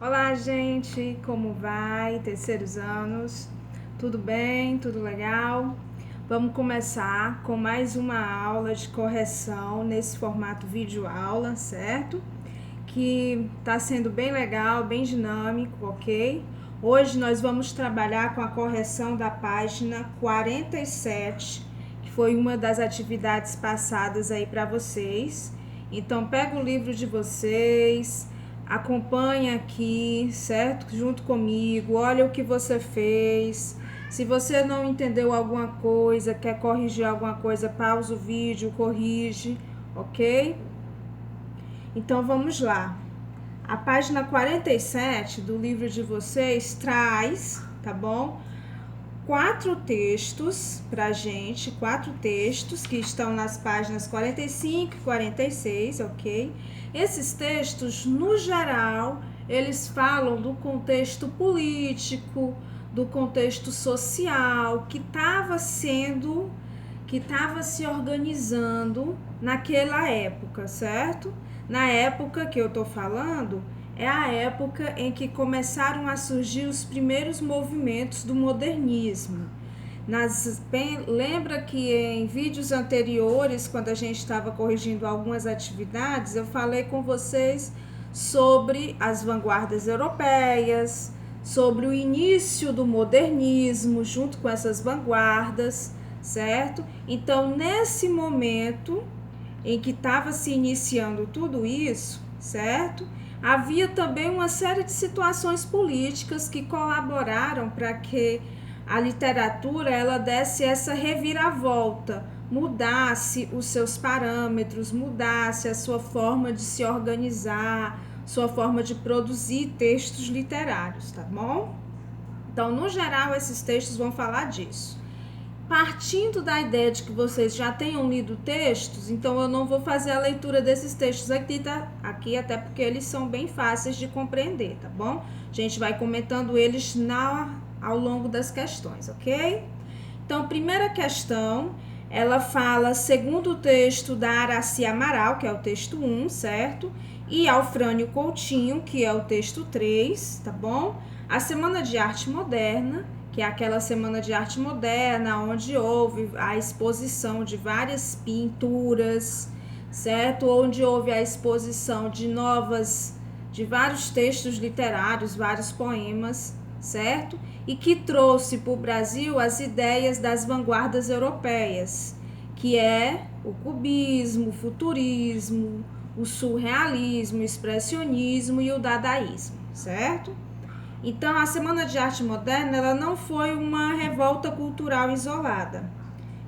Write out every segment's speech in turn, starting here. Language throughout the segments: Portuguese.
Olá, gente, como vai? Terceiros anos, tudo bem? Tudo legal? Vamos começar com mais uma aula de correção nesse formato vídeo aula, certo? Que tá sendo bem legal, bem dinâmico, ok? Hoje nós vamos trabalhar com a correção da página 47, que foi uma das atividades passadas aí para vocês. Então, pega o livro de vocês, acompanha aqui, certo? Junto comigo, olha o que você fez. Se você não entendeu alguma coisa, quer corrigir alguma coisa, pausa o vídeo, corrige, ok? Então vamos lá. A página 47 do livro de vocês traz, tá bom? 4 textos pra gente, 4 textos que estão nas páginas 45 e 46, ok? Esses textos, no geral, eles falam do contexto político, do contexto social que estava se organizando naquela época, certo? Na época que eu tô falando, é a época em que começaram a surgir os primeiros movimentos do modernismo. Lembra que em vídeos anteriores, quando a gente estava corrigindo algumas atividades, eu falei com vocês sobre as vanguardas europeias, sobre o início do modernismo junto com essas vanguardas, certo? Então, nesse momento em que estava se iniciando tudo isso, certo? Havia também uma série de situações políticas que colaboraram para que a literatura ela desse essa reviravolta, mudasse os seus parâmetros, mudasse a sua forma de se organizar, sua forma de produzir textos literários, tá bom? Então, no geral, esses textos vão falar disso. Partindo da ideia de que vocês já tenham lido textos, então eu não vou fazer a leitura desses textos aqui, tá? Aqui até porque eles são bem fáceis de compreender, tá bom? A gente vai comentando eles ao longo das questões, ok? Então, primeira questão, ela fala segundo o texto da Araci Amaral, que é o texto 1, certo? E Alfrânio Coutinho, que é o texto 3, tá bom? A Semana de Arte Moderna, que é aquela Semana de Arte Moderna, onde houve a exposição de várias pinturas, certo? Onde houve a exposição de vários textos literários, vários poemas, certo? E que trouxe para o Brasil as ideias das vanguardas europeias, que é o cubismo, o futurismo, o surrealismo, o expressionismo e o dadaísmo, certo? Então, a Semana de Arte Moderna, ela não foi uma revolta cultural isolada.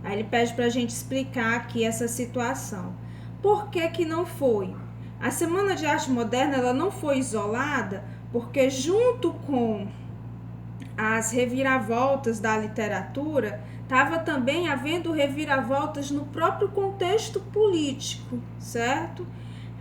Aí ele pede para a gente explicar aqui essa situação. Por que que não foi? A Semana de Arte Moderna, ela não foi isolada porque junto com as reviravoltas da literatura, estava também havendo reviravoltas no próprio contexto político, certo?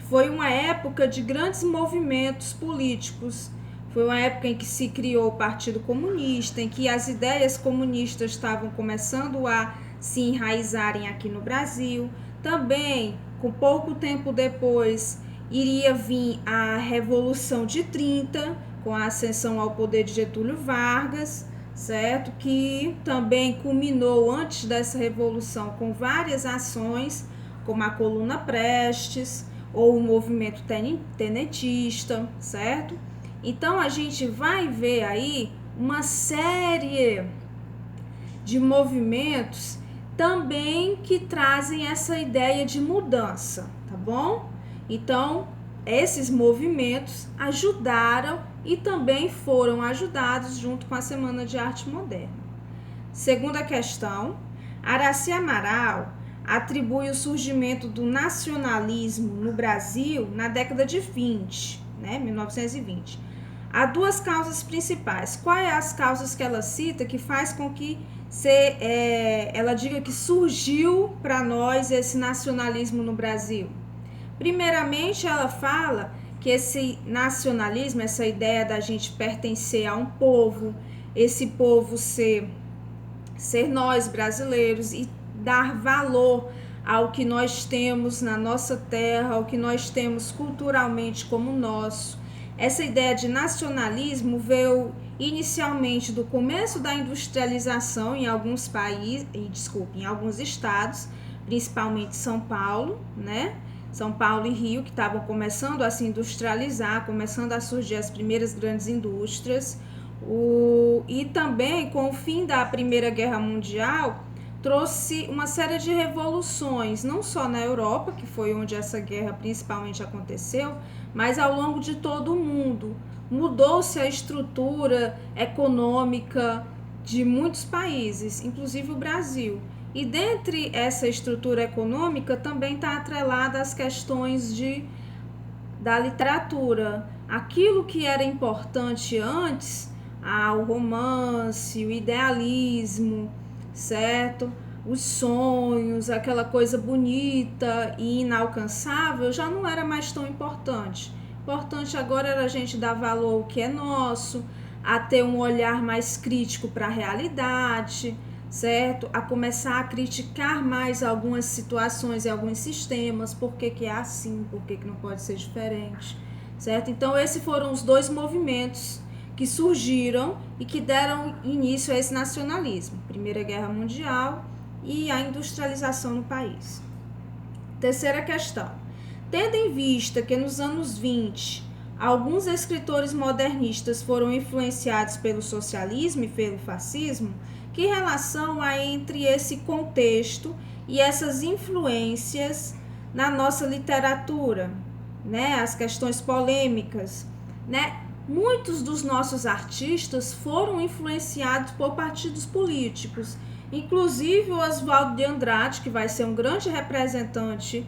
Foi uma época de grandes movimentos políticos. Foi uma época em que se criou o Partido Comunista, em que as ideias comunistas estavam começando a se enraizarem aqui no Brasil. Também, com pouco tempo depois, iria vir a Revolução de 30, com a ascensão ao poder de Getúlio Vargas, certo? Que também culminou antes dessa revolução com várias ações, como a Coluna Prestes ou o movimento tenentista, certo? Então, a gente vai ver aí uma série de movimentos também que trazem essa ideia de mudança, tá bom? Então, esses movimentos ajudaram e também foram ajudados junto com a Semana de Arte Moderna. Segunda questão, Araci Amaral atribui o surgimento do nacionalismo no Brasil na década de 20, 1920. Há duas causas principais. Quais as causas que ela cita que faz com que ela diga que surgiu para nós esse nacionalismo no Brasil? Primeiramente, ela fala que esse nacionalismo, essa ideia da gente pertencer a um povo, esse povo ser nós brasileiros e dar valor ao que nós temos na nossa terra, ao que nós temos culturalmente como nosso. Essa ideia de nacionalismo veio inicialmente do começo da industrialização em alguns países, em alguns estados, principalmente São Paulo, né? São Paulo e Rio, que estavam começando a se industrializar, começando a surgir as primeiras grandes indústrias. E também, com o fim da Primeira Guerra Mundial, trouxe uma série de revoluções, não só na Europa, que foi onde essa guerra principalmente aconteceu, mas ao longo de todo o mundo. Mudou-se a estrutura econômica de muitos países, inclusive o Brasil. E dentre essa estrutura econômica também está atrelada às questões da literatura. Aquilo que era importante antes, o romance, o idealismo, certo? Os sonhos, aquela coisa bonita e inalcançável já não era mais tão importante. Importante agora era a gente dar valor ao que é nosso, a ter um olhar mais crítico para a realidade, certo? A começar a criticar mais algumas situações e alguns sistemas, por que é assim, por que não pode ser diferente, certo? Então esses foram os dois movimentos que surgiram e que deram início a esse nacionalismo, Primeira Guerra Mundial e a industrialização no país. Terceira questão. Tendo em vista que nos anos 20, alguns escritores modernistas foram influenciados pelo socialismo e pelo fascismo, que relação há entre esse contexto e essas influências na nossa literatura, né? As questões polêmicas, né? Muitos dos nossos artistas foram influenciados por partidos políticos, inclusive o Oswaldo de Andrade, que vai ser um grande representante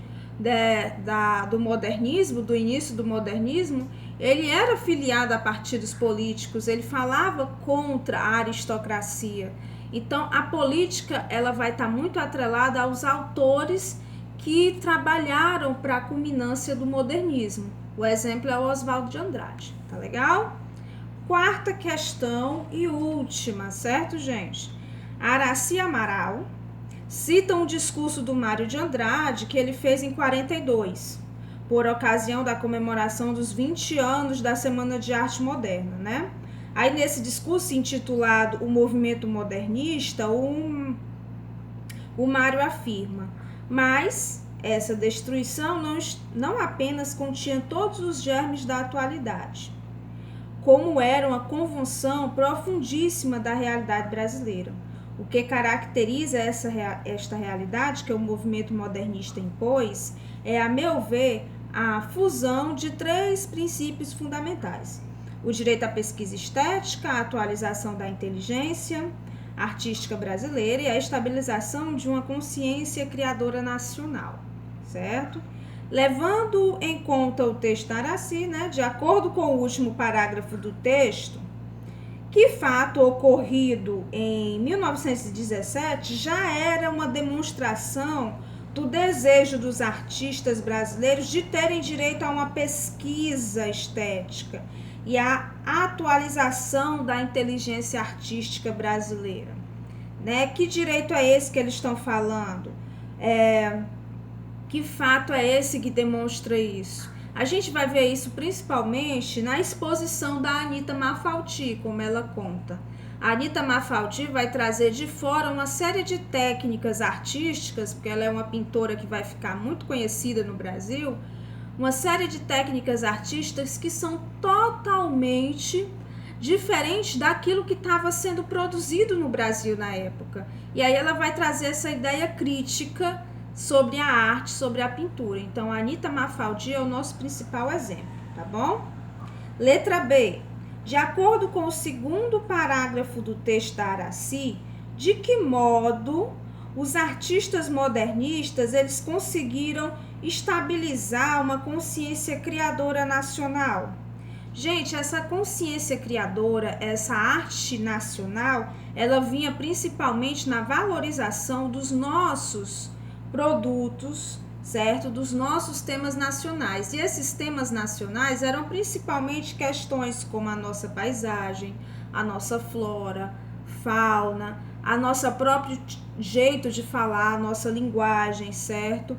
do modernismo, do início do modernismo. Ele era filiado a partidos políticos, ele falava contra a aristocracia. Então, a política ela vai estar muito atrelada aos autores que trabalharam para a culminância do modernismo. O exemplo é o Oswaldo de Andrade, tá legal? Quarta questão e última, certo, gente? Araci Amaral cita um discurso do Mário de Andrade que ele fez em 42, por ocasião da comemoração dos 20 anos da Semana de Arte Moderna, né? Aí nesse discurso intitulado O Movimento Modernista, o Mário afirma: mas essa destruição não apenas continha todos os germes da atualidade, como era uma convulsão profundíssima da realidade brasileira. O que caracteriza esta realidade que o movimento modernista impôs é, a meu ver, a fusão de três princípios fundamentais: o direito à pesquisa estética, a atualização da inteligência artística brasileira e a estabilização de uma consciência criadora nacional, certo? Levando em conta o texto da Araci, né, de acordo com o último parágrafo do texto, que fato ocorrido em 1917 já era uma demonstração do desejo dos artistas brasileiros de terem direito a uma pesquisa estética e a atualização da inteligência artística brasileira, né? Que direito é esse que eles estão falando? Que fato é esse que demonstra isso? A gente vai ver isso principalmente na exposição da Anita Malfatti, como ela conta. A Anita Malfatti vai trazer de fora uma série de técnicas artísticas, porque ela é uma pintora que vai ficar muito conhecida no Brasil, uma série de técnicas artísticas que são totalmente diferentes daquilo que estava sendo produzido no Brasil na época. E aí ela vai trazer essa ideia crítica sobre a arte, sobre a pintura. Então, a Anita Malfatti é o nosso principal exemplo, tá bom? Letra B. De acordo com o segundo parágrafo do texto da Araci, de que modo os artistas modernistas eles conseguiram estabilizar uma consciência criadora nacional? Gente, essa consciência criadora, essa arte nacional, ela vinha principalmente na valorização dos nossos produtos, certo? Dos nossos temas nacionais. E esses temas nacionais eram principalmente questões como a nossa paisagem, a nossa flora, fauna, a nossa próprio jeito de falar, a nossa linguagem, certo?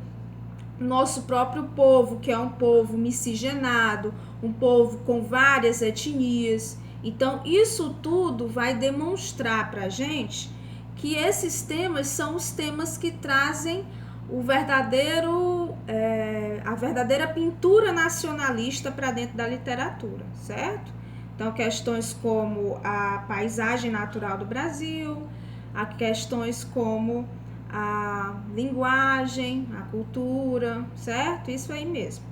nosso próprio povo, que é um povo miscigenado, um povo com várias etnias. Então, isso tudo vai demonstrar para a gente que esses temas são os temas que trazem o verdadeiro, a verdadeira pintura nacionalista para dentro da literatura, certo? Então, questões como a paisagem natural do Brasil, a questões como a linguagem, a cultura, certo? Isso aí mesmo.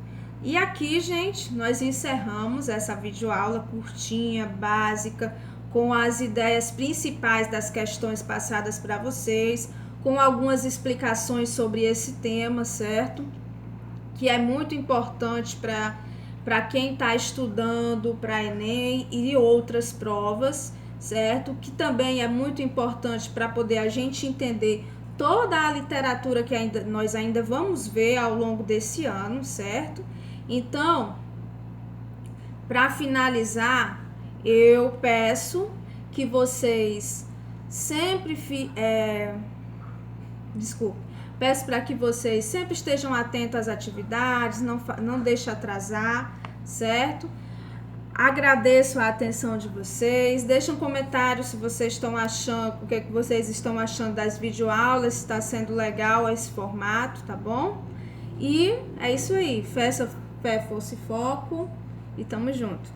E aqui, gente, nós encerramos essa videoaula curtinha, básica, com as ideias principais das questões passadas para vocês, com algumas explicações sobre esse tema, certo? Que é muito importante para quem está estudando para Enem e outras provas, certo? Que também é muito importante para poder a gente entender toda a literatura que nós ainda vamos ver ao longo desse ano, certo? Então, para finalizar, eu peço que vocês sempre peço para que vocês sempre estejam atentos às atividades, não deixe atrasar, certo? Agradeço a atenção de vocês. Deixem um comentário se vocês estão achando, o que vocês estão achando das videoaulas, se está sendo legal esse formato, tá bom? E é isso aí. Fé, força e foco. E tamo junto.